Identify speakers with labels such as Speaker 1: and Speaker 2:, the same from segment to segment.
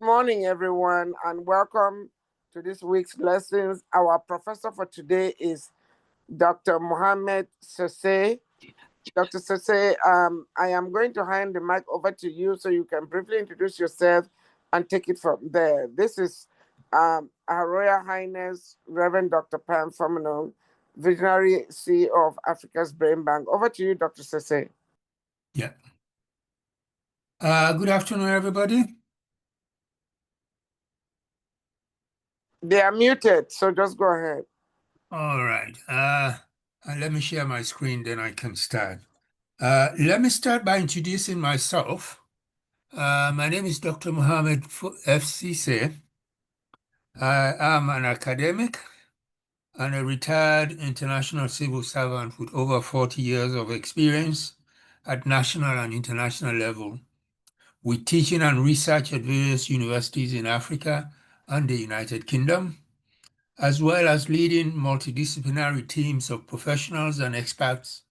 Speaker 1: Morning, everyone, and welcome to this week's lessons. Our professor for today is Dr. Mohammed Sessay. Dr. Sessay, I am going to hand the mic over to you so you can briefly introduce yourself and take it from there. This is Her Royal Highness Reverend Dr. Pam Fominong, Visionary CEO of Africa's Brain Bank. Over to you, Dr. Sessay.
Speaker 2: Yeah. Good afternoon, everybody.
Speaker 1: They are muted, so just go ahead.
Speaker 2: All right. Let me share my screen, then I can start. Let me start by introducing myself. My name is Dr. Mohammed F. Sessay. I am an academic and a retired international civil servant with over 40 years of experience at national and international level, with teaching and research at various universities in Africa and the United Kingdom, as well as leading multidisciplinary teams of professionals and experts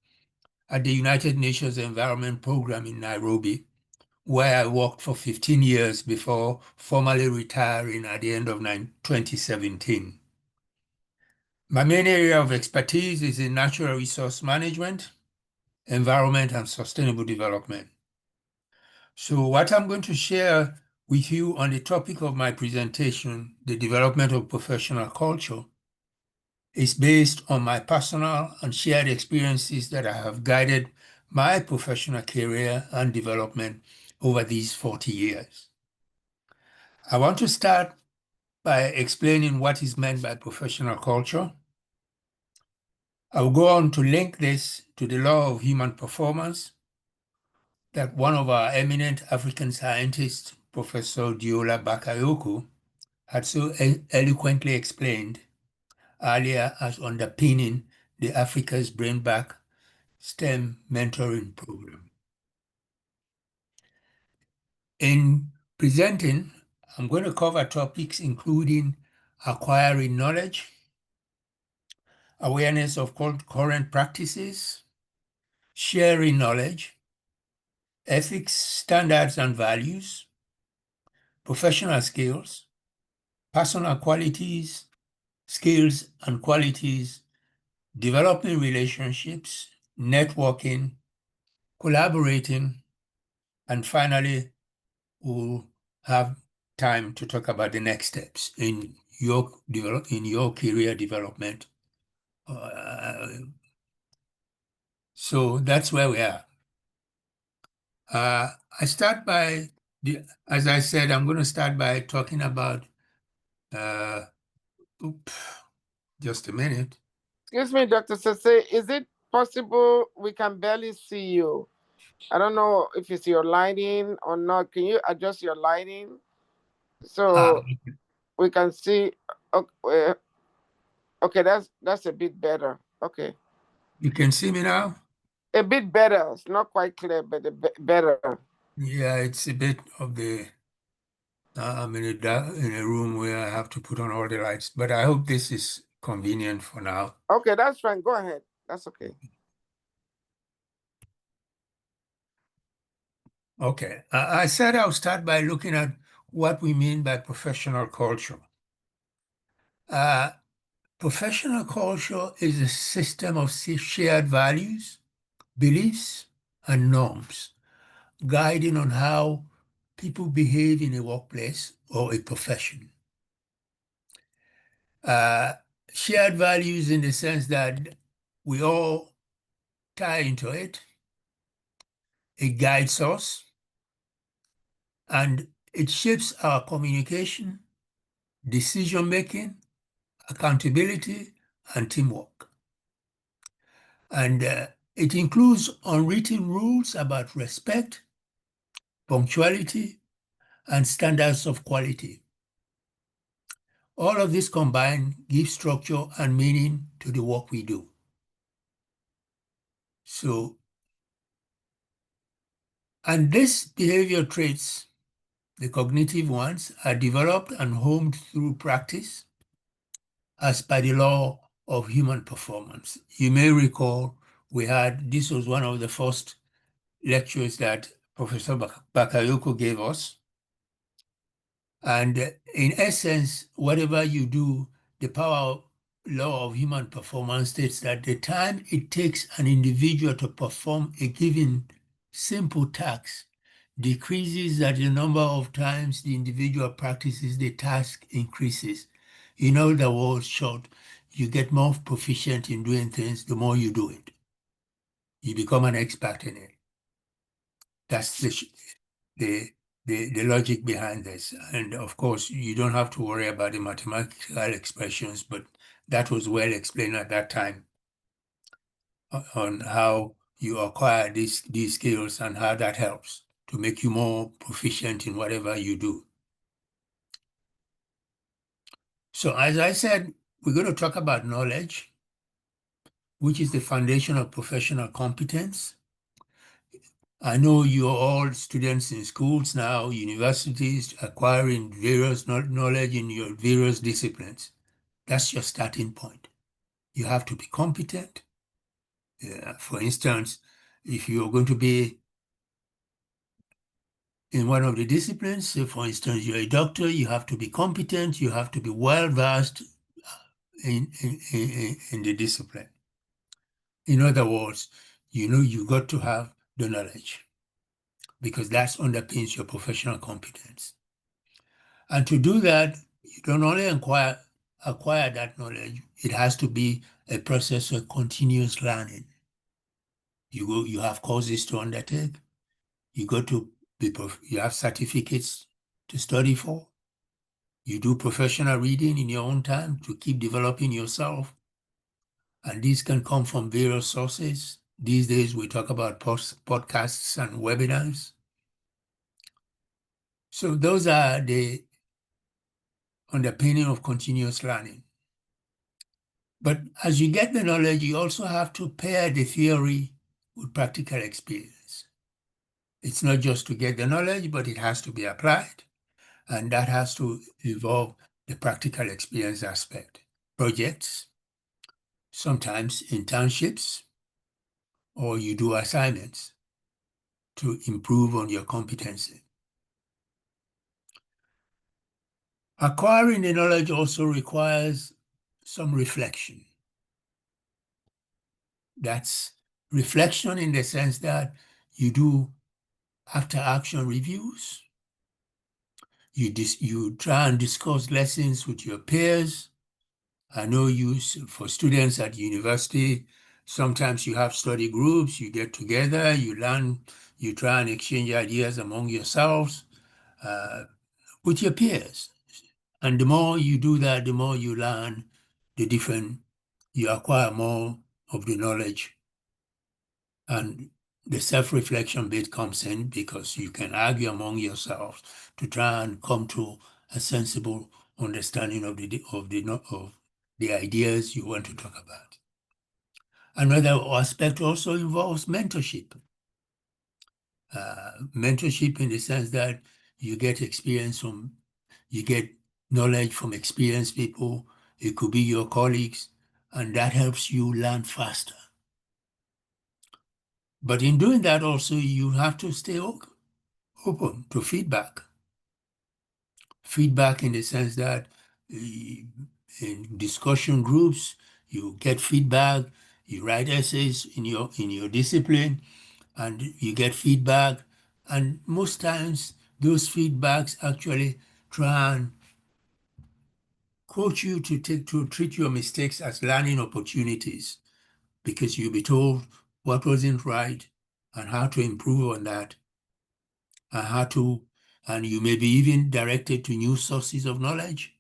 Speaker 2: at the United Nations Environment Programme in Nairobi, where I worked for 15 years before formally retiring at the end of 2017. My main area of expertise is in natural resource management, environment, and sustainable development. So what I'm going to share with you on the topic of my presentation, the development of professional culture, is based on my personal and shared experiences that have guided my professional career and development over these 40 years. I want to start by explaining what is meant by professional culture. I will go on to link this to the law of human performance that one of our eminent African scientists, Professor Diola Bakayoko, had so eloquently explained earlier as underpinning the Africa's Brain Bank STEM mentoring program. In presenting, I'm going to cover topics including acquiring knowledge, awareness of current practices, sharing knowledge, ethics, standards and values, professional skills, personal qualities, skills and qualities, developing relationships, networking, collaborating, and finally, we'll have time to talk about the next steps in your career development. So that's where we are. I start by, as I said, I'm going to start by talking about, just a minute.
Speaker 1: Excuse me, Dr. Sessay, is it possible we can barely see you? I don't know if it's your lighting or not. Can you adjust your lighting so we can see? Okay, that's a bit better. Okay.
Speaker 2: You can see me now?
Speaker 1: A bit better. It's not quite clear, but a bit better.
Speaker 2: Yeah, it's a bit of the, I'm in a room where I have to put on all the lights, but I hope this is convenient for now.
Speaker 1: Okay, that's fine. Go ahead. That's okay.
Speaker 2: Okay, I said I'll start by looking at what we mean by professional culture. Professional culture is a system of shared values, beliefs, and norms, guiding on how people behave in a workplace or a profession. Shared values in the sense that we all tie into it. It guides us, and it shapes our communication, decision-making, accountability, and teamwork. And it includes unwritten rules about respect, punctuality, and standards of quality. All of this combined gives structure and meaning to the work we do. So, and these behavior traits, the cognitive ones, are developed and honed through practice as per the law of human performance. You may recall this was one of the first lectures that Professor Bakayoko gave us. And in essence, whatever you do, the power law of human performance states that the time it takes an individual to perform a given simple task decreases as the number of times the individual practices the task increases. In other words, short, you get more proficient in doing things the more you do it. You become an expert in it. That's the logic behind this. And of course, you don't have to worry about the mathematical expressions, but that was well explained at that time on how you acquire these skills and how that helps to make you more proficient in whatever you do. So as I said, we're going to talk about knowledge, which is the foundation of professional competence. I know you're all students in schools now, universities, acquiring various knowledge in your various disciplines. That's your starting point. You have to be competent. For instance, if you're going to be in one of the disciplines, say for instance, you're a doctor, you have to be competent, you have to be well-versed in the discipline. In other words, you've got to have the knowledge because that underpins your professional competence. And to do that, you don't only acquire that knowledge, it has to be a process of continuous learning. You have courses to undertake, you have certificates to study for, you do professional reading in your own time to keep developing yourself. And these can come from various sources. These days we talk about podcasts and webinars. So those are the underpinning of continuous learning. But as you get the knowledge, you also have to pair the theory with practical experience. It's not just to get the knowledge, but it has to be applied. And that has to involve the practical experience aspect. Projects, sometimes internships, or you do assignments to improve on your competency. Acquiring the knowledge also requires some reflection. That's reflection in the sense that you do after-action reviews. You try and discuss lessons with your peers. I know for students at university, sometimes you have study groups, you get together, you learn, you try and exchange ideas among yourselves with your peers. And the more you do that, the more you learn you acquire more of the knowledge. And the self-reflection bit comes in because you can argue among yourselves to try and come to a sensible understanding of the ideas you want to talk about. Another aspect also involves mentorship. Mentorship in the sense that you get you get knowledge from experienced people. It could be your colleagues, and that helps you learn faster. But in doing that also, you have to stay open to feedback. Feedback in the sense that in discussion groups, you get feedback, you write essays in your discipline, and you get feedback. And most times, those feedbacks actually try and coach you to treat your mistakes as learning opportunities, because you'll be told what wasn't right and how to improve on that, and you may be even directed to new sources of knowledge.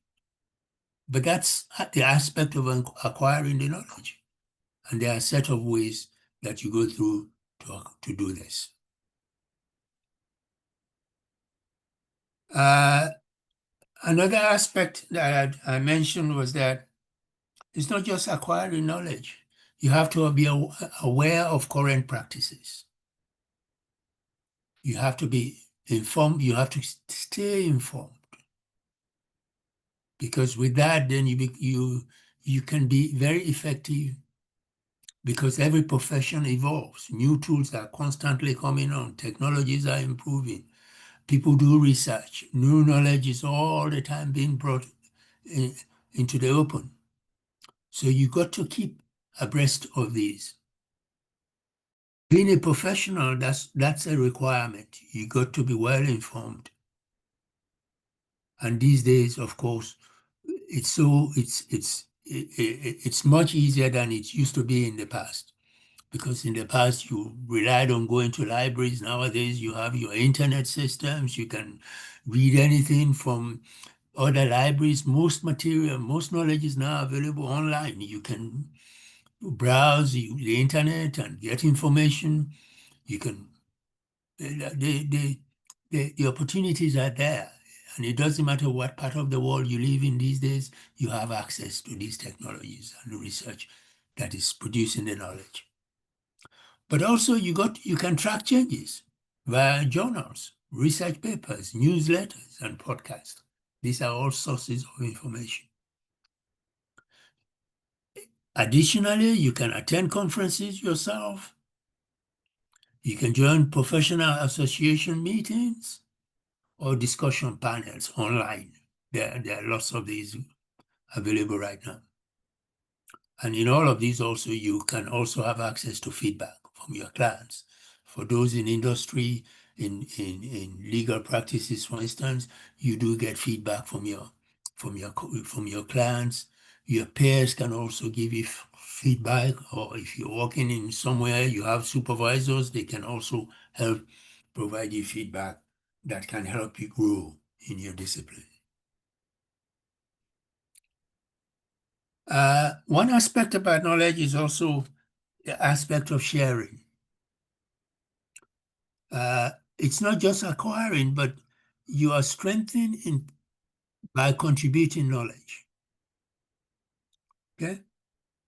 Speaker 2: But that's the aspect of acquiring the knowledge. And there are a set of ways that you go through to do this. Another aspect that I mentioned was that it's not just acquiring knowledge. You have to be aware of current practices. You have to be informed. You have to stay informed. Because with that, then you can be very effective, because every profession evolves. New tools are constantly coming on. Technologies are improving. People do research. New knowledge is all the time being brought into the open. So you got to keep abreast of these. Being a professional, that's a requirement. You got to be well informed. And these days, of course, it's much easier than it used to be in the past. Because in the past, you relied on going to libraries. Nowadays, you have your internet systems. You can read anything from other libraries. Most material, most knowledge is now available online. You can browse the internet and get information. You can, the opportunities are there. And it doesn't matter what part of the world you live in these days, you have access to these technologies and the research that is producing the knowledge. But also you can track changes via journals, research papers, newsletters, and podcasts. These are all sources of information. Additionally, you can attend conferences yourself. You can join professional association meetings or discussion panels online. There are lots of these available right now. And in all of these also, you can also have access to feedback from your clients. For those in industry, in legal practices, for instance, you do get feedback from your clients. Your peers can also give you feedback, or if you're working in somewhere, you have supervisors, they can also help provide you feedback that can help you grow in your discipline. One aspect about knowledge is also the aspect of sharing. It's not just acquiring, but you are strengthened by contributing knowledge. Okay?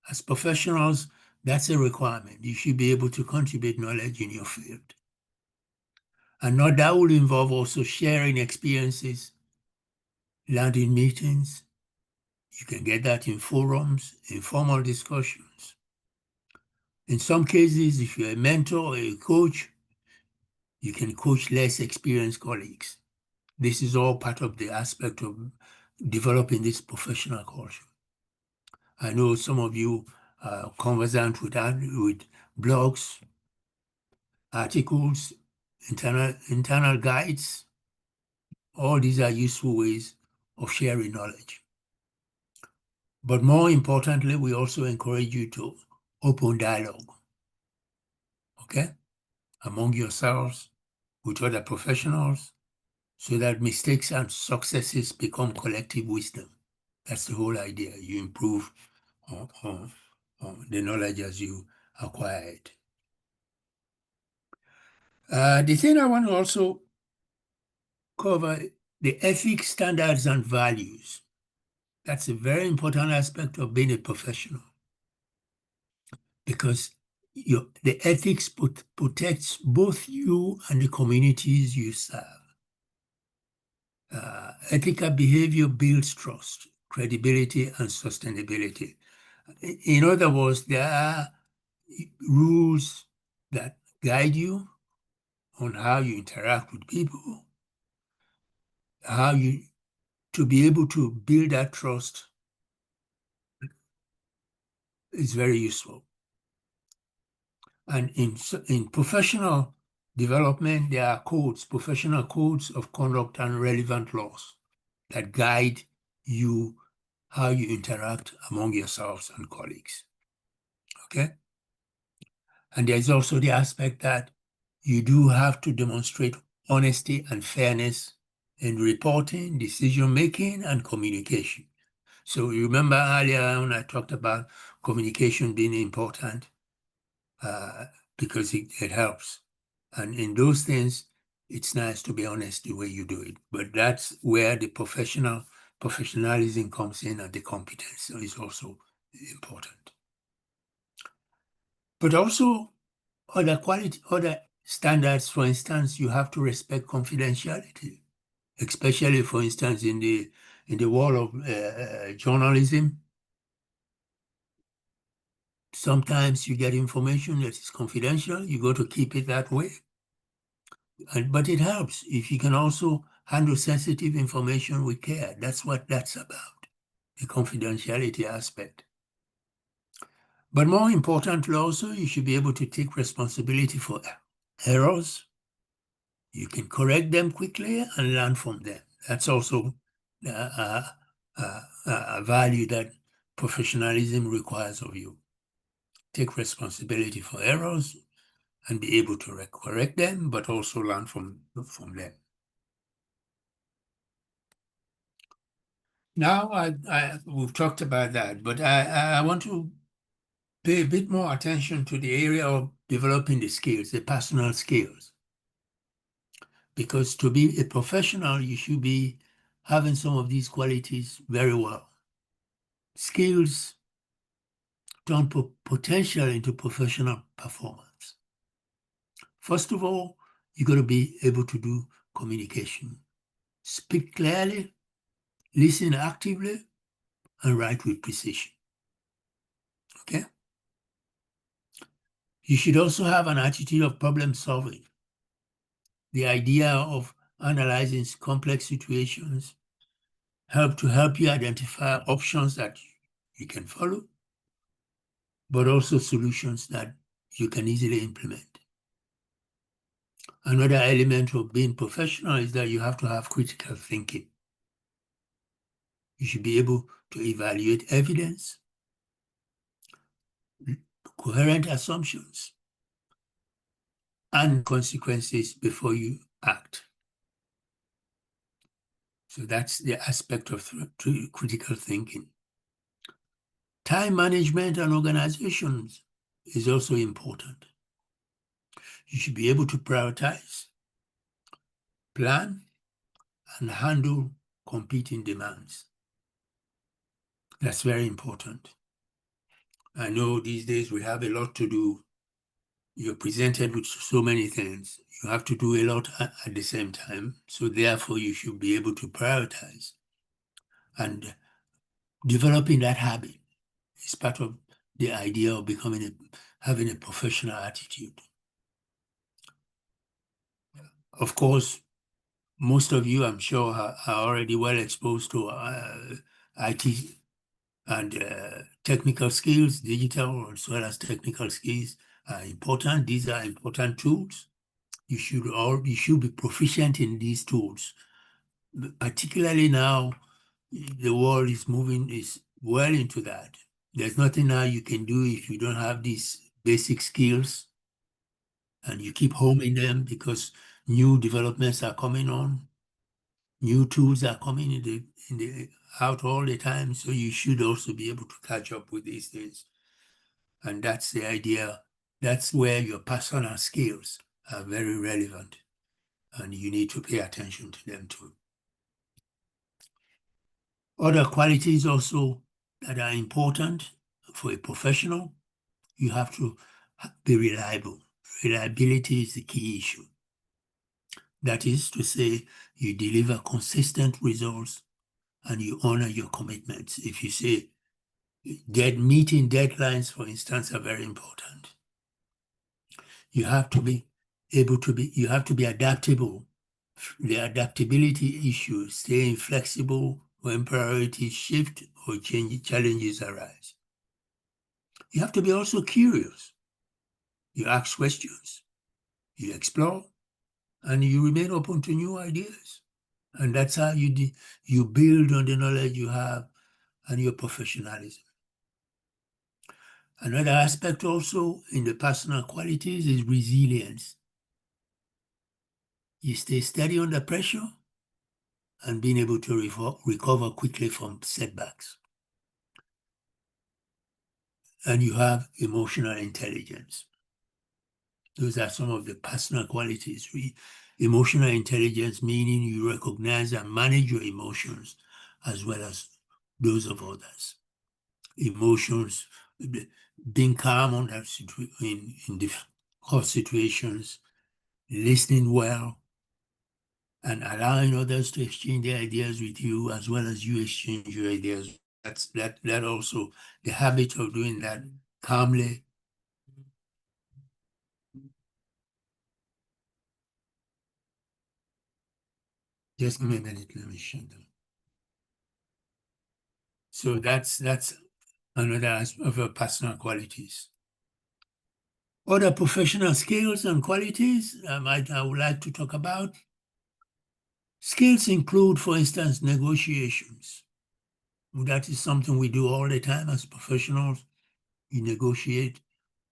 Speaker 2: As professionals, that's a requirement. You should be able to contribute knowledge in your field. And now that will involve also sharing experiences, learned in meetings. You can get that in forums, informal discussions. In some cases, if you're a mentor or a coach, you can coach less experienced colleagues. This is all part of the aspect of developing this professional culture. I know some of you are conversant with blogs, articles, internal guides. All these are useful ways of sharing knowledge. But more importantly, we also encourage you to open dialogue, okay, among yourselves, with other professionals, so that mistakes and successes become collective wisdom. That's the whole idea. You improve on the knowledge as you acquire it. The thing I want to also cover, the ethics, standards, and values. That's a very important aspect of being a professional, because the ethics protects both you and the communities you serve. Ethical behavior builds trust, credibility, and sustainability. In other words, there are rules that guide you on how you interact with people, to be able to build that trust is very useful. And in professional development, there are professional codes of conduct and relevant laws that guide you, how you interact among yourselves and colleagues. Okay? And there's also the aspect that you do have to demonstrate honesty and fairness in reporting, decision-making, and communication. So you remember earlier when I talked about communication being important, because it helps. And in those things, it's nice to be honest the way you do it. But that's where the professionalism comes in, and the competence is also important. But also other standards, for instance, you have to respect confidentiality, especially, for instance, in the world of journalism. Sometimes you get information that is confidential, you got to keep it that way. But it helps if you can also handle sensitive information with care. That's what that's about, the confidentiality aspect. But more importantly also, you should be able to take responsibility for errors. You can correct them quickly and learn from them. That's also a value that professionalism requires of you. Take responsibility for errors and be able to correct them, but also learn from them. Now, we've talked about that, but I want to pay a bit more attention to the area of developing the skills, the personal skills. Because to be a professional, you should be having some of these qualities very well. Skills turn potential into professional performance. First of all, you got to be able to do communication. Speak clearly, listen actively, and write with precision. Okay? You should also have an attitude of problem solving. The idea of analyzing complex situations help you identify options that you can follow, but also solutions that you can easily implement. Another element of being professional is that you have to have critical thinking. You should be able to evaluate evidence, coherent assumptions, and consequences before you act. So that's the aspect of critical thinking. Time management and organizations is also important. You should be able to prioritize, plan, and handle competing demands. That's very important. I know these days we have a lot to do. You're presented with so many things. You have to do a lot at the same time. So therefore, you should be able to prioritize. And developing that habit is part of the idea of having a professional attitude. Of course, most of you, I'm sure, are already well exposed to IT and technical skills. Digital as well as technical skills are important. These are important tools. You should be proficient in these tools. Particularly now, the world is well into that. There's nothing now you can do if you don't have these basic skills, and you keep homing them because new developments are coming on. New tools are coming out all the time, so you should also be able to catch up with these things. And that's the idea. That's where your personal skills are very relevant, and you need to pay attention to them too. Other qualities also that are important for a professional, you have to be reliable. Reliability is the key issue. That is to say, you deliver consistent results and you honor your commitments. If you say meeting deadlines, for instance, are very important. You have to be adaptable. The adaptability issue, staying flexible when priorities shift or challenges arise. You have to be also curious. You ask questions, you explore, and you remain open to new ideas. And that's how you build on the knowledge you have and your professionalism. Another aspect also in the personal qualities is resilience. You stay steady under pressure and being able to recover quickly from setbacks. And you have emotional intelligence. Those are some of the personal qualities. Emotional intelligence meaning you recognize and manage your emotions as well as those of others. Emotions, being calm in difficult situations, listening well, and allowing others to exchange their ideas with you as well as you exchange your ideas. That also, the habit of doing that calmly, . Just give me a minute. Let me show them. So that's another aspect of your personal qualities. Other professional skills and qualities I would like to talk about. Skills include, for instance, negotiations. That is something we do all the time as professionals. You negotiate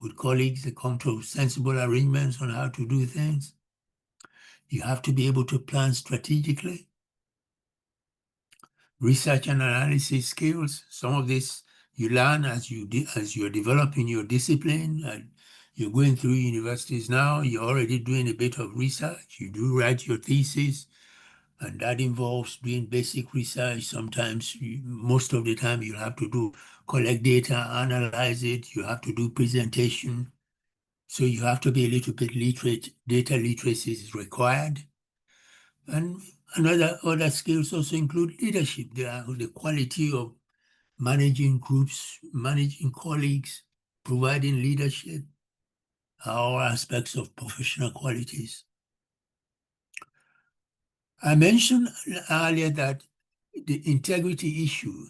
Speaker 2: with colleagues, they come to sensible arrangements on how to do things. You have to be able to plan strategically. Research and analysis skills, some of this you learn as you're developing your discipline. And you're going through universities now, you're already doing a bit of research. You do write your thesis, and that involves doing basic research. Sometimes, most of the time, you have to collect data, analyze it. You have to do presentation. So you have to be a little bit literate. Data literacy is required. And other skills also include leadership. The quality of managing groups, managing colleagues, providing leadership, are all aspects of professional qualities. I mentioned earlier that the integrity issue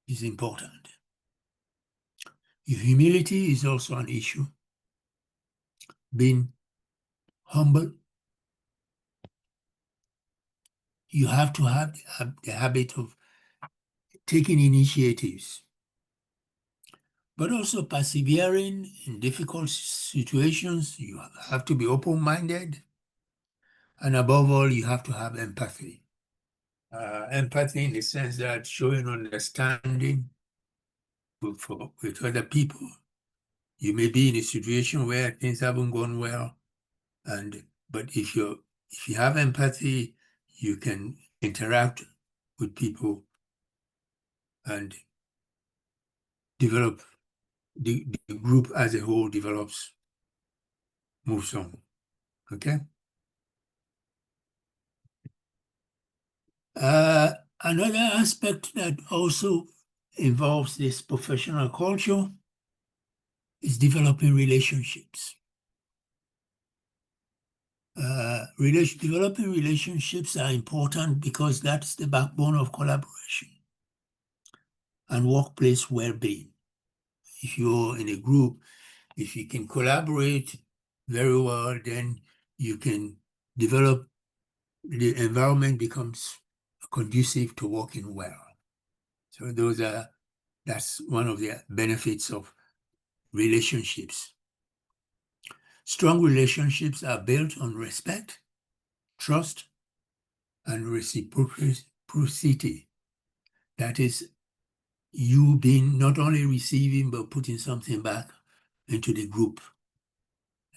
Speaker 2: is important. Your humility is also an issue. Being humble. You have to have the habit of taking initiatives, but also persevering in difficult situations. You have to be open-minded. And above all, you have to have empathy. Empathy in the sense that showing understanding with other people. You may be in a situation where things haven't gone well, but if you have empathy, you can interact with people and develop the group as a whole develops, moves on. Okay. Another aspect that also involves this professional culture is developing relationships. Developing relationships are important because that's the backbone of collaboration and workplace well-being. If you're in a group, if you can collaborate very well, then you can develop, the environment becomes conducive to working well. So that's one of the benefits of relationships. Strong relationships are built on respect, trust, and reciprocity. That is, you being not only receiving, but putting something back into the group.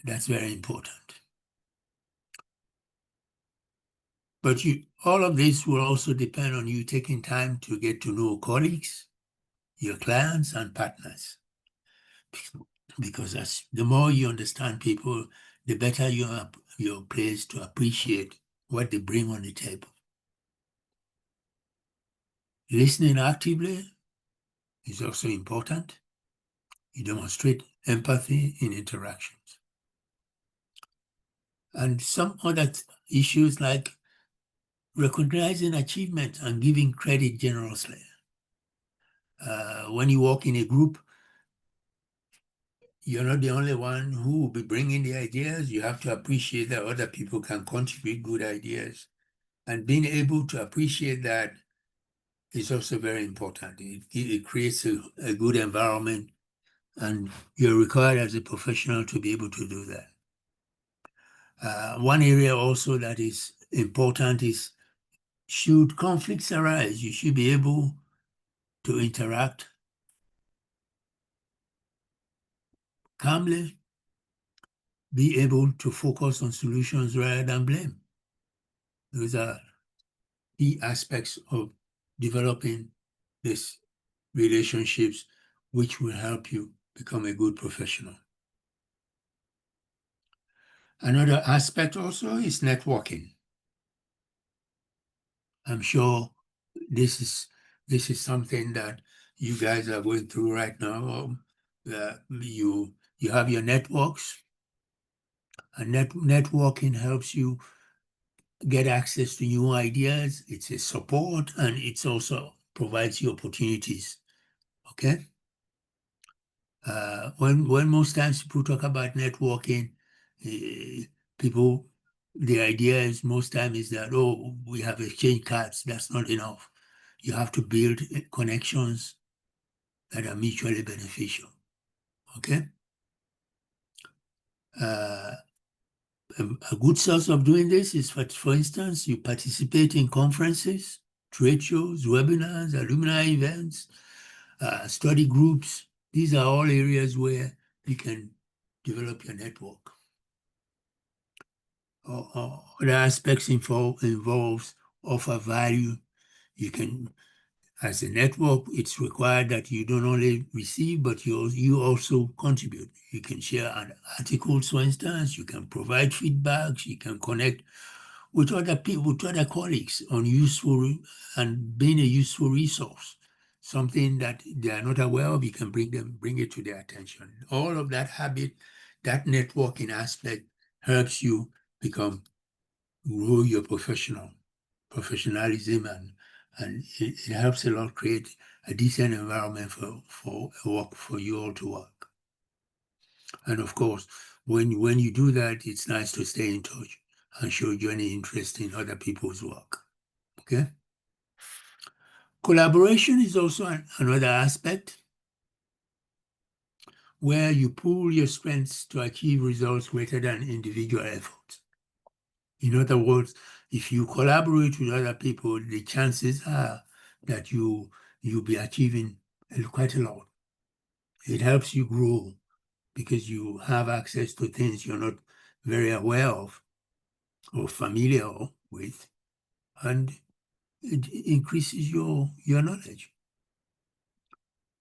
Speaker 2: That's very important. But all of this will also depend on you taking time to get to know colleagues, your clients, and partners. Because the more you understand people, the better you're placed to appreciate what they bring on the table. Listening actively is also important. You demonstrate empathy in interactions. And some other issues like recognizing achievement and giving credit generously. When you work in a group, you're not the only one who will be bringing the ideas. You have to appreciate that other people can contribute good ideas. And being able to appreciate that is also very important. It creates a good environment, and you're required as a professional to be able to do that. One area also that is important is, should conflicts arise, you should be able to interact calmly, be able to focus on solutions rather than blame. Those are key aspects of developing these relationships, which will help you become a good professional. Another aspect also is networking. I'm sure this is something that you guys are going through right now. You have your networks, and networking helps you get access to new ideas, it's a support, and it's also provides you opportunities. Okay? When most times people talk about networking, people, the idea is most time is that, oh, we have exchange cards. That's not enough. You have to build connections that are mutually beneficial. Okay? A good source of doing this is, for instance, you participate in conferences, trade shows, webinars, alumni events, study groups. These are all areas where you can develop your network. Other aspects involves offer value. You can, as a network, it's required that you don't only receive, but you also contribute. You can share articles, for instance. You can provide feedbacks. You can connect with other people, with other colleagues on useful and being a useful resource. Something that they are not aware of, you can bring it to their attention. All of that habit, that networking aspect helps you grow your professionalism, and it helps a lot create a decent environment for you all to work. And of course, when you do that, it's nice to stay in touch and show genuine interest in other people's work. Okay? Collaboration is also another aspect where you pool your strengths to achieve results greater than individual efforts. In other words, if you collaborate with other people, the chances are that you'll be achieving quite a lot. It helps you grow because you have access to things you're not very aware of or familiar with, and it increases your knowledge.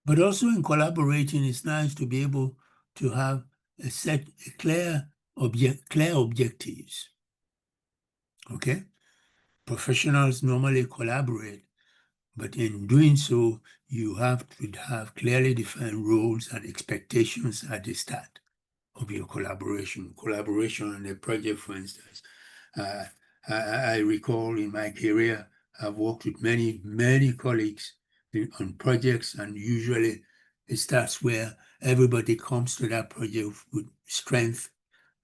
Speaker 2: But also in collaborating, it's nice to be able to have clear objectives. Okay? Professionals normally collaborate, but in doing so, you have to have clearly defined roles and expectations at the start of your collaboration. Collaboration on a project, for instance. I recall in my career, I've worked with many colleagues on projects, and usually it starts where everybody comes to that project with strength.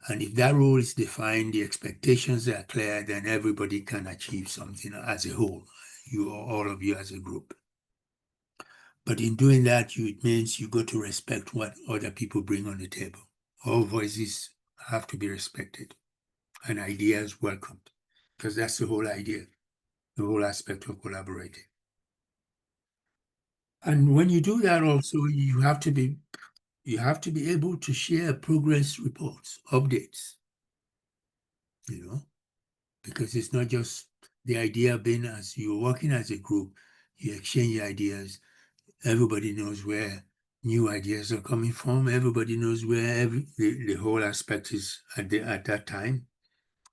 Speaker 2: And if that role is defined, the expectations are clear, then everybody can achieve something as a whole, all of you as a group. But in doing that, it means you got to respect what other people bring on the table. All voices have to be respected and ideas welcomed, because that's the whole idea, the whole aspect of collaborating. And when you do that also, you have to be able to share progress reports, updates, because it's not just the idea being as you're working as a group, you exchange ideas, everybody knows where new ideas are coming from, everybody knows where the whole aspect is at that time,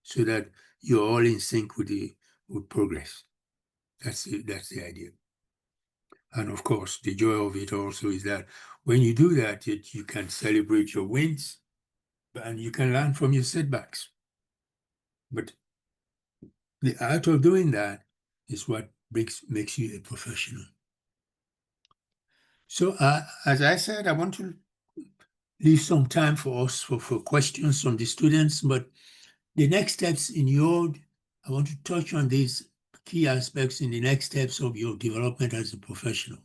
Speaker 2: so that you're all in sync with progress. That's the idea. And of course, the joy of it also is that when you do that, you can celebrate your wins and you can learn from your setbacks. But the art of doing that is what makes you a professional. So as I said, I want to leave some time for us for questions from the students, but the next steps I want to touch on these key aspects in the next steps of your development as a professional.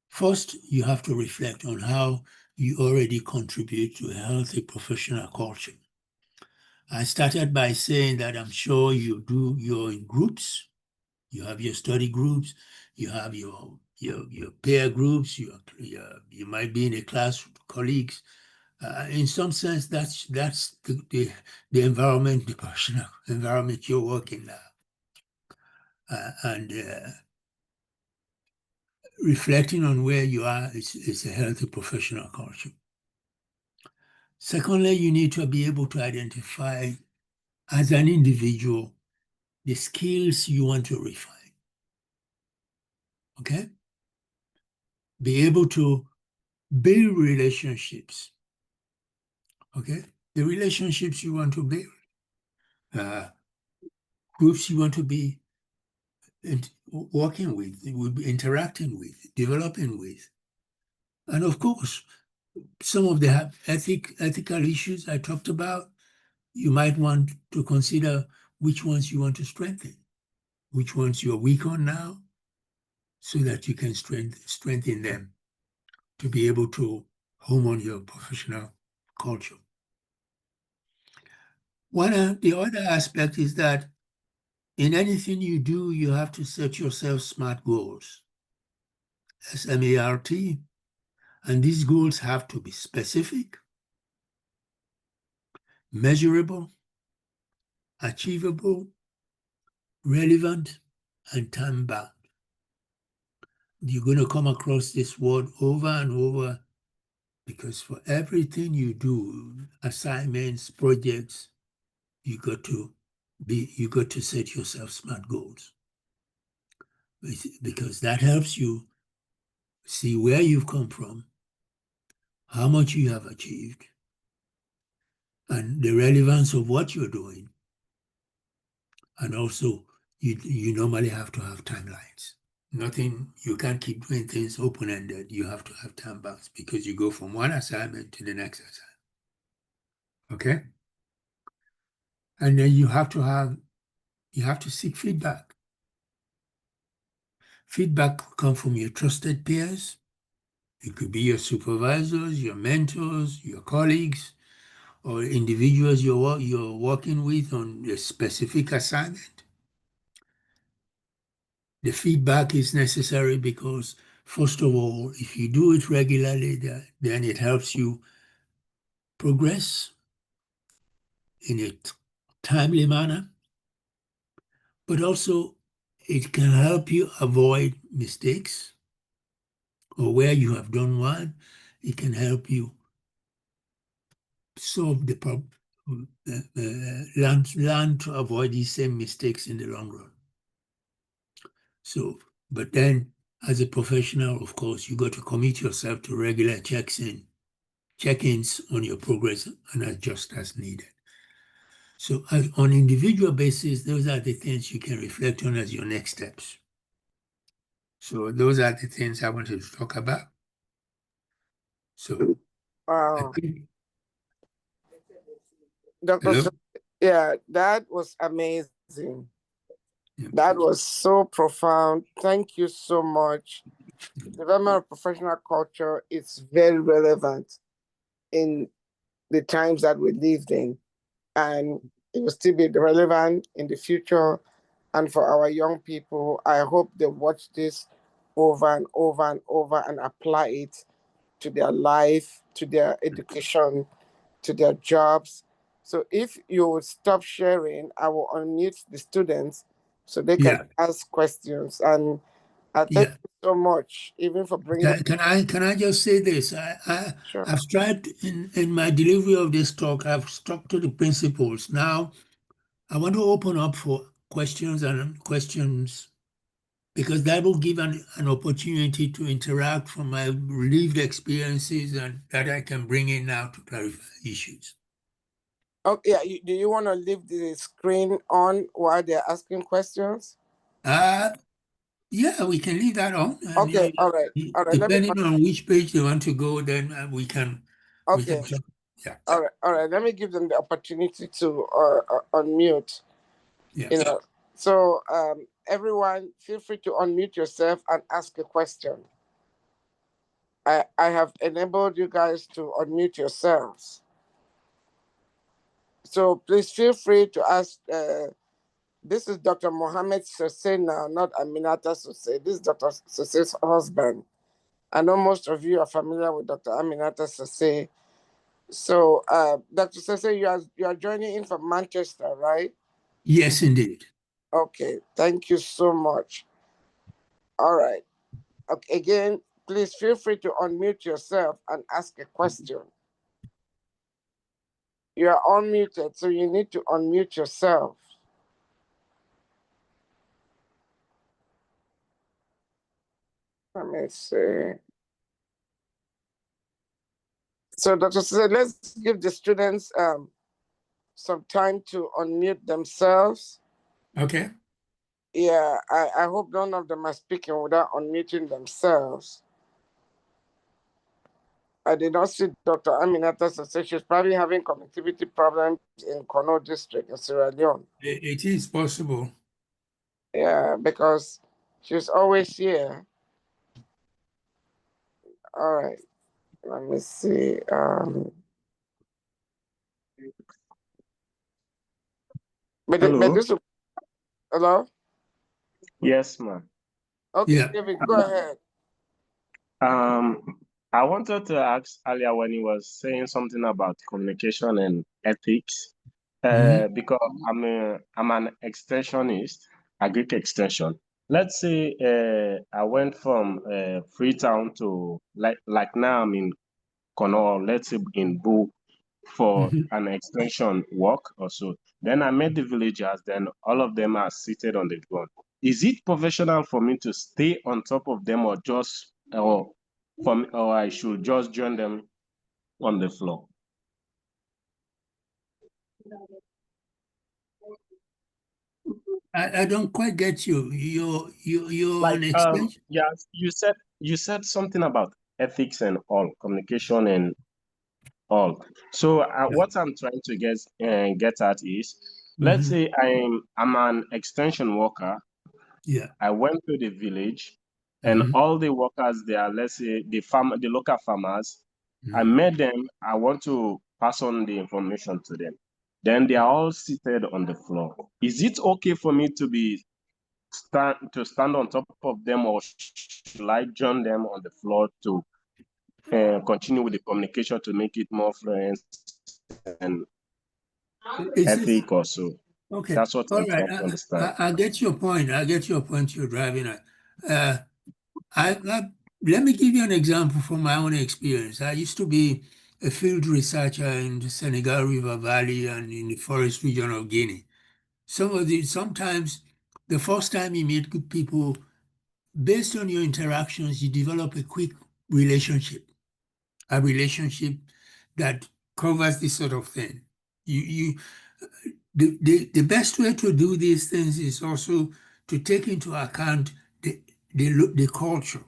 Speaker 2: First, you have to reflect on how you already contribute to a healthy professional culture. I started by saying that I'm sure you're in groups. You have your study groups, you have your peer groups, you might be in a class with colleagues. In some sense, that's the environment, the professional environment you're working now. And reflecting on where you are is a healthy professional culture. Secondly, you need to be able to identify as an individual the skills you want to refine. Okay? Be able to build relationships. Okay? The relationships you want to build. groups you want to be working with, will be interacting with, developing with. And of course, some of the ethical issues I talked about, you might want to consider which ones you want to strengthen, which ones you're weak on now, so that you can strengthen them to be able to home on your professional culture. The other aspect is that in anything you do, you have to set yourself SMART goals, SMART, and these goals have to be specific, measurable, achievable, relevant, and time-bound. You're going to come across this word over and over because for everything you do, assignments, projects, you got to set yourself SMART goals, because that helps you see where you've come from, how much you have achieved, and the relevance of what you're doing. And also, you normally have to have timelines. You can't keep doing things open-ended. You have to have time bounds because you go from one assignment to the next assignment. Okay? And then you have to seek feedback. Feedback will come from your trusted peers. It could be your supervisors, your mentors, your colleagues, or individuals you're working with on a specific assignment. The feedback is necessary because, first of all, if you do it regularly, then it helps you progress in a timely manner, but also it can help you avoid mistakes, or where you have done one, it can help you solve the problem, learn to avoid these same mistakes in the long run. So, but then as a professional, of course, you got to commit yourself to regular check-ins on your progress and adjust as needed. So on individual basis, those are the things you can reflect on as your next steps. So those are the things I wanted to talk about. So I think,
Speaker 1: Dr. Yeah, that was amazing. Yeah. That was so profound. Thank you so much. Development of professional culture is very relevant in the times that we lived in, and it will still be relevant in the future. And for our young people, I hope they watch this over and over and over and apply it to their life, to their education, to their jobs. So if you would stop sharing, I will unmute the students so they can ask questions. And I thank you so much, even for bringing.
Speaker 2: Can I just say this?
Speaker 1: Sure.
Speaker 2: I've tried in my delivery of this talk, I've stuck to the principles. Now, I want to open up for questions because that will give an opportunity to interact from my lived experiences and that I can bring in now to clarify issues.
Speaker 1: Oh, yeah. Do you want to leave the screen on while they're asking questions?
Speaker 2: Yeah, we can leave that on.
Speaker 1: Okay, all right.
Speaker 2: Depending on which page they want to go, then we can.
Speaker 1: Okay.
Speaker 2: Yeah.
Speaker 1: All right. Let me give them the opportunity to unmute.
Speaker 2: Yeah.
Speaker 1: So everyone, feel free to unmute yourself and ask a question. I have enabled you guys to unmute yourselves. So please feel free to ask. This is Dr. Mohammed Sessay now, not Aminata Sessay. This is Dr. Sessay's husband. I know most of you are familiar with Dr. Aminata Sessay. So, Dr. Sessay, you are joining in from Manchester, right?
Speaker 2: Yes, indeed.
Speaker 1: Okay, thank you so much. All right. Okay, again, please feel free to unmute yourself and ask a question. You are unmuted, so you need to unmute yourself. Let me see. So, Dr. Sessay, let's give the students some time to unmute themselves.
Speaker 2: Okay.
Speaker 1: Yeah, I hope none of them are speaking without unmuting themselves. I did not see Dr. Aminata Sessay. She's probably having connectivity problems in Kono district in Sierra Leone.
Speaker 2: It is possible.
Speaker 1: Yeah, because she's always here. All right, let me see. But this. Hello?
Speaker 3: Yes, ma'am.
Speaker 1: Okay,
Speaker 2: Yeah.
Speaker 1: David, go ahead.
Speaker 3: I wanted to ask earlier when he was saying something about communication and ethics, because I'm an extensionist, agric extension. Let's say I went from Freetown to like now I'm in Kono, let's say in Boo for an extension work or so. Then I met the villagers, then all of them are seated on the ground. Is it professional for me to stay on top of them or or I should just join them on the floor?
Speaker 2: I don't quite get you. You're
Speaker 3: Like
Speaker 2: an extension.
Speaker 3: yeah, you said something about ethics and all, communication and all. So what I'm trying to get at is, let's say I'm an extension worker.
Speaker 2: Yeah.
Speaker 3: I went to the village, and all the workers there, let's say the local farmers, I met them. I want to pass on the information to them. Then they are all seated on the floor. Is it okay for me to stand on top of them, or should I join them on the floor to continue with the communication to make it more fluent and
Speaker 2: It's just,
Speaker 3: ethic or so?
Speaker 2: okay.
Speaker 3: That's what
Speaker 2: All
Speaker 3: I'm
Speaker 2: right.
Speaker 3: trying to understand.
Speaker 2: I get your point. I get your point you're driving at. Let me give you an example from my own experience. I used to be a field researcher in the Senegal River Valley and in the forest region of Guinea. Sometimes the first time you meet good people, based on your interactions, you develop a quick relationship, a relationship that covers this sort of thing. The best way to do these things is also to take into account the culture.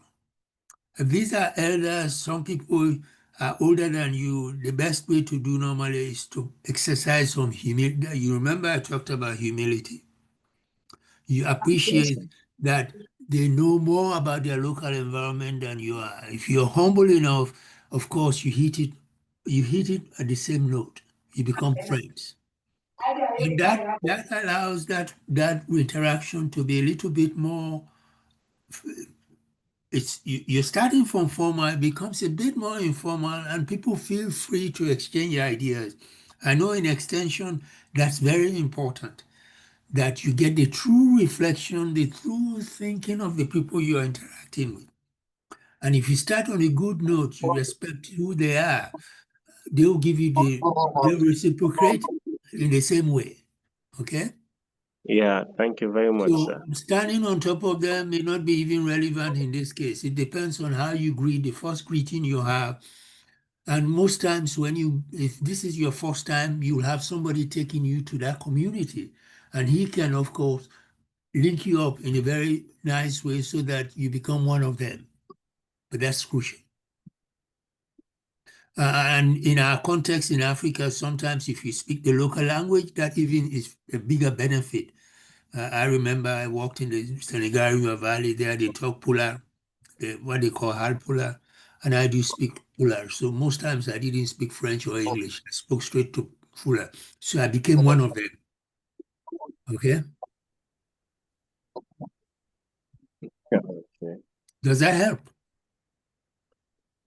Speaker 2: These are elders, some people are older than you. The best way to do normally is to exercise some humility. You remember I talked about humility. You appreciate that they know more about their local environment than you are. If you're humble enough, of course, you hit it at the same note. You become friends. And that allows that interaction to be a little bit more. You're starting from formal, it becomes a bit more informal, and people feel free to exchange ideas. I know in extension that's very important, that you get the true reflection, the true thinking of the people you are interacting with. And if you start on a good note, you respect who they are, they'll give you they'll reciprocate in the same way. Okay?
Speaker 3: Yeah, thank you very much,
Speaker 2: So
Speaker 3: sir.
Speaker 2: standing on top of them may not be even relevant in this case. It depends on how you greet, the first greeting you have. And most times if this is your first time, you'll have somebody taking you to that community. And he can, of course, link you up in a very nice way so that you become one of them. But that's crucial. And in our context in Africa, sometimes if you speak the local language, that even is a bigger benefit. I remember I walked in the Senegal River Valley there, they talk Pulaar, what they call Hal Pulaar, and I do speak Pulaar. So most times I didn't speak French or English. I spoke straight to Pulaar. So I became one of them. Okay?
Speaker 3: Yeah, okay.
Speaker 2: Does that help?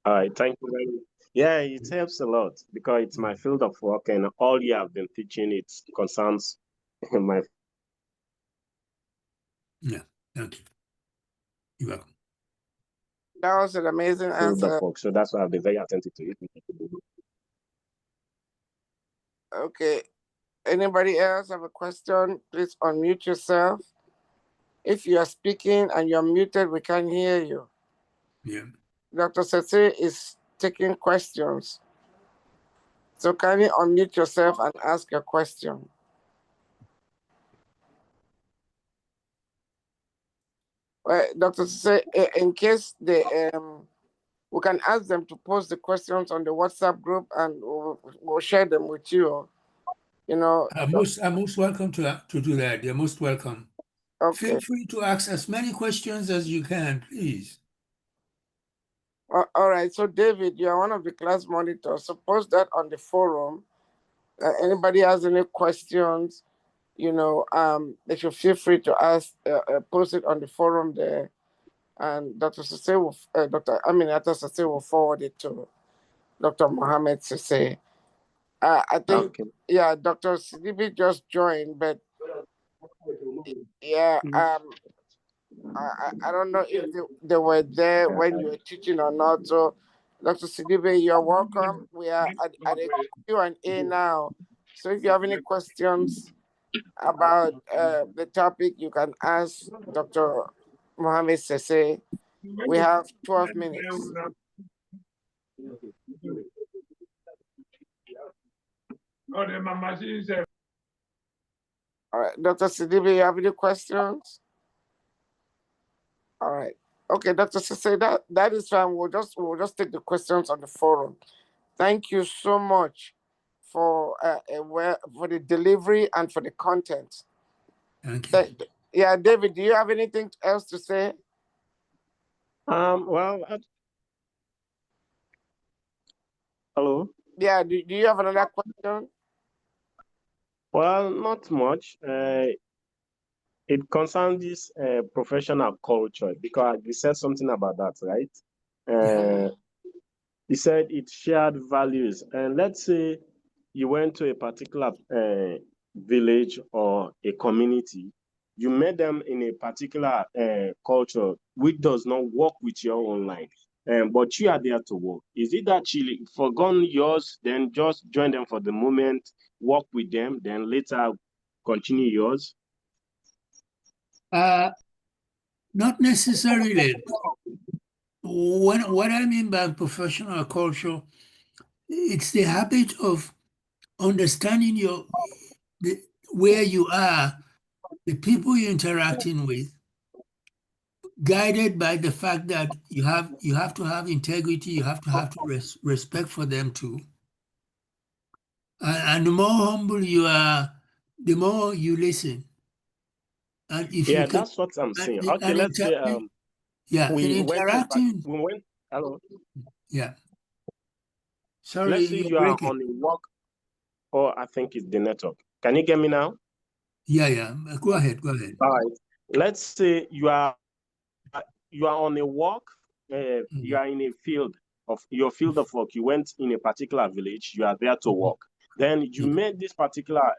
Speaker 3: All right, thank you very much. Yeah, it helps a lot because it's my field of work, and all you have been teaching it concerns my
Speaker 2: Yeah, thank you. You're welcome.
Speaker 1: That was an amazing
Speaker 3: field of
Speaker 1: answer.
Speaker 3: work, so that's why I've been very attentive to it.
Speaker 1: Okay. Anybody else have a question? Please unmute yourself. If you are speaking and you're muted, we can't hear you.
Speaker 2: Yeah.
Speaker 1: Dr. Sessay is taking questions. So can you unmute yourself and ask your question? Dr. Sessay, in case we can ask them to post the questions on the WhatsApp group, and we'll share them with you. You know.
Speaker 2: I'm most welcome to do that. You're most welcome.
Speaker 1: Okay.
Speaker 2: Feel free to ask as many questions as you can, please.
Speaker 1: All right. So, David, you are one of the class monitors. So, post that on the forum. Anybody has any questions, they should feel free to ask. Post it on the forum there, and Dr. Sessay will, Dr. Sessay will forward it to Dr. Mohammed Sessay. I think,
Speaker 3: okay.
Speaker 1: Dr. Sidibe just joined, but yeah, I don't know if they were there when you were teaching or not. So, Dr. Sidibe, you're welcome. We are at a Q&A now. So if you have any questions about the topic, you can ask Dr. Mohammed Sessay. We have 12 minutes. All right, Dr. Sidibe, you have any questions? All right. Okay, Dr. Sessay, that is fine. We'll just take the questions on the forum. Thank you so much for the delivery and for the content.
Speaker 2: Thank you.
Speaker 1: Yeah, David, do you have anything else to say?
Speaker 3: Well, hello.
Speaker 1: Yeah, do you have another question?
Speaker 3: Well, not much. It concerns this professional culture, because you said something about that, right? He said it shared values. And let's say you went to a particular village or a community, you met them in a particular culture which does not work with your own life, but you are there to work. Is it that you forgone yours, then just join them for the moment, work with them, then later continue yours?
Speaker 2: Not necessarily. What I mean by professional culture, it's the habit of understanding where you are, the people you're interacting with, guided by the fact that you have to have integrity, you have to respect for them too. And the more humble you are, the more you listen. And if you can,
Speaker 3: That's what I'm saying. Okay, let's say we went to hello.
Speaker 2: Yeah. Sorry,
Speaker 3: Let's say
Speaker 2: you're
Speaker 3: you are
Speaker 2: breaking.
Speaker 3: on a walk, or I think it's the network. Can you get me now?
Speaker 2: Yeah. Go ahead.
Speaker 3: All right. Let's say you are on a walk. You are in a field of work. You went in a particular village. You are there to work. Then you met this particular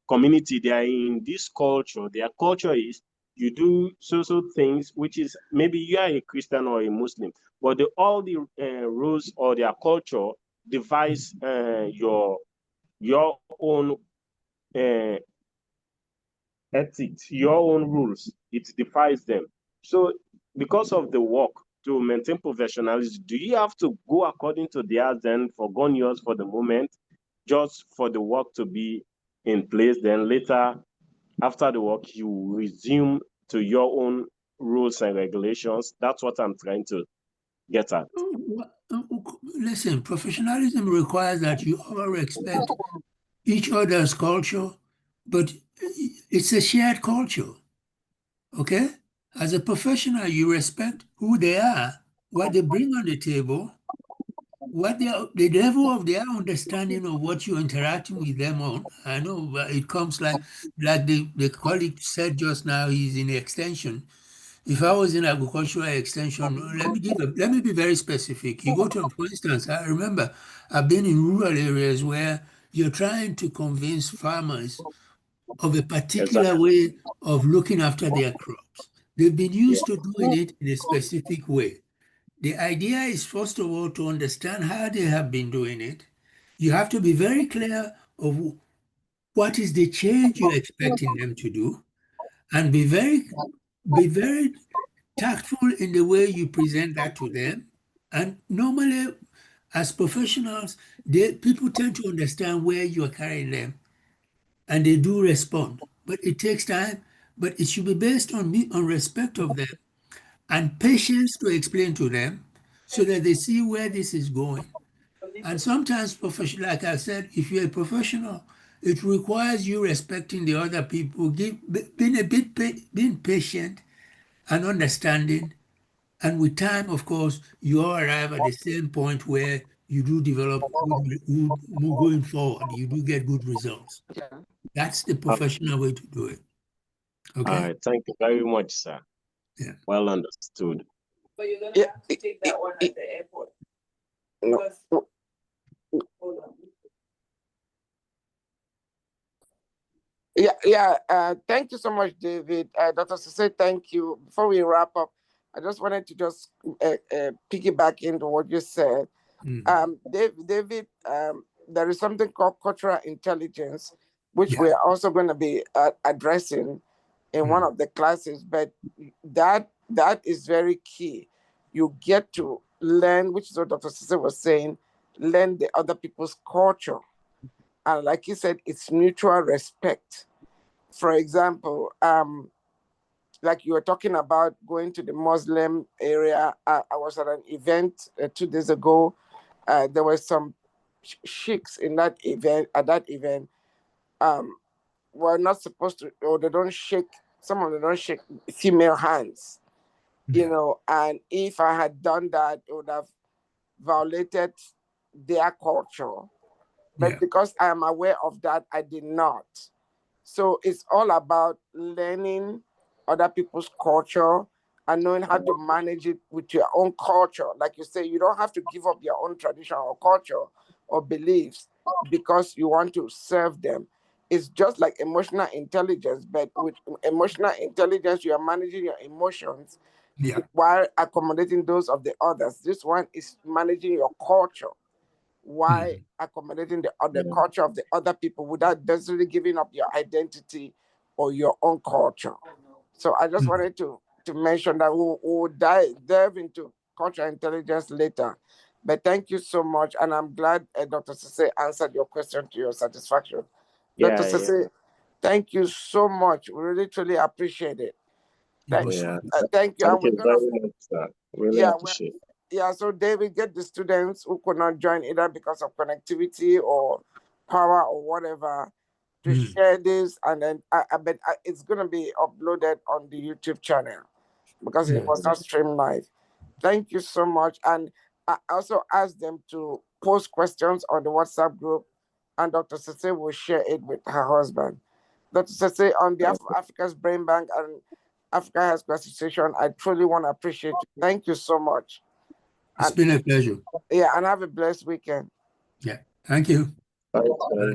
Speaker 3: community. They are in this culture. Their culture is you do so things, which is maybe you are a Christian or a Muslim, but all the rules or their culture devise your own ethics, your own rules. It defies them. So because of the work to maintain professionalism, do you have to go according to theirs, then forgone yours for the moment, just for the work to be in place? Then later, after the work, you resume to your own rules and regulations? That's what I'm trying to get at.
Speaker 2: Listen, professionalism requires that you all respect each other's culture, but it's a shared culture. Okay? As a professional, you respect who they are, what they bring on the table, the level of their understanding of what you're interacting with them on. I know it comes like the colleague said just now, he's in the extension. If I was in agricultural extension, let me be very specific. You go to, for instance, I remember I've been in rural areas where you're trying to convince farmers of a particular way of looking after their crops. They've been used to doing it in a specific way. The idea is, first of all, to understand how they have been doing it. You have to be very clear of what is the change you're expecting them to do, and be very tactful in the way you present that to them. And normally, as professionals, people tend to understand where you are carrying them, and they do respond. But it takes time. But it should be based on respect of them, and patience to explain to them so that they see where this is going. And sometimes, like I said, if you're a professional, it requires you respecting the other people, being patient and understanding. And with time, of course, you all arrive at the same point where you do develop going forward. You do get good results. That's the professional way to do it. Okay.
Speaker 3: All right. Thank you very much, sir.
Speaker 2: Yeah.
Speaker 3: Well understood.
Speaker 1: But you're gonna have to take that one at the airport. No. Hold on. Thank you so much, David. Dr. Sessay, thank you. Before we wrap up, I just wanted to just piggyback into what you said. David, there is something called cultural intelligence, which we're also going to be addressing in one of the classes, but that is very key. You get to learn, which is what Dr. Sessay was saying, learn the other people's culture. And like he said, it's mutual respect. For example, like you were talking about going to the Muslim area. I was at an event 2 days ago. There were some sheiks in that event. At that event, were not supposed to, or they don't shake. Some of them don't shake female hands. You know, and if I had done that, it would have violated their culture. But because I am aware of that, I did not. So it's all about learning other people's culture and knowing how to manage it with your own culture. Like you say, you don't have to give up your own tradition or culture or beliefs because you want to serve them. It's just like emotional intelligence, but with emotional intelligence, you are managing your emotions while accommodating those of the others. This one is managing your culture while accommodating the culture of the other people without necessarily giving up your identity or your own culture. So I just wanted to mention that we'll delve into cultural intelligence later. But thank you so much. And I'm glad Dr. Sessay answered your question to your satisfaction. Dr. Sessay, thank you so much. We really, truly appreciate it. Thank you.
Speaker 3: Thank you very much, sir. Really appreciate it.
Speaker 1: Yeah, so David, get the students who could not join either because of connectivity or power or whatever to share this, and then I bet it's going to be uploaded on the YouTube channel because it was not streamed live. Thank you so much. And I also asked them to post questions on the WhatsApp group, and Dr. Sessay will share it with her husband. Dr. Sessay, on behalf of Africa's Brain Bank and Africa Health Association, I truly want to appreciate you. Thank you so much.
Speaker 2: It's been a pleasure.
Speaker 1: Yeah, and have a blessed weekend.
Speaker 2: Yeah, thank you.
Speaker 3: Bye.